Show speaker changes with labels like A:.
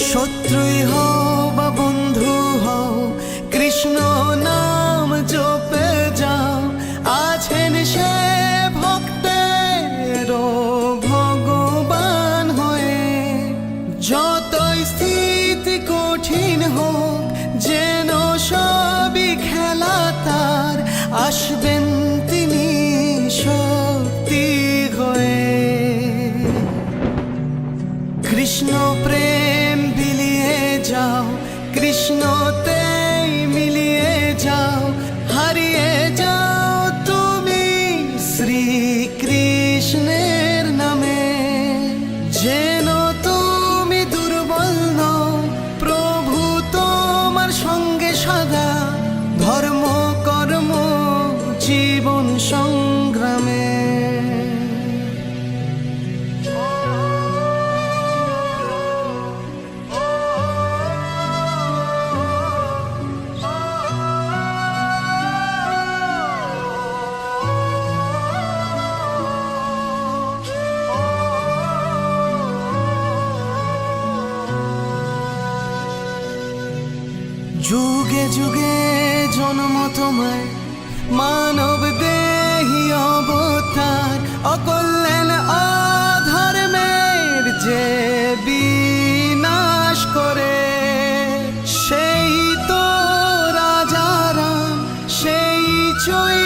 A: শত্রুই হও বা বন্ধু হও, কৃষ্ণ নাম জপে যাও। আছেন সে ভক্তের ভগবান হয়ে। যতই স্থিতি কঠিন হোক, যেন সবই খেলা তার, আসবেন তিনি শক্তি হয়ে। কৃষ্ণ প্রেম বিলিয়ে যাও, কৃষ্ণতেই মিলিয়ে যাও, হারিয়ে যাও তুমি শ্রীকৃষ্ণের নামে। যেন তুমি দুর্বল নও, প্রভু তোমার সঙ্গে সদা, ধর্ম কর্ম জীবন সংগ্রামে। যুগে যুগে জন্ম তোমায়, মানব দেহি অবতার, অকল্যাণ অধর্মের যে বিনাশ করে। সেই তো রাজা রাম, সেই চৈ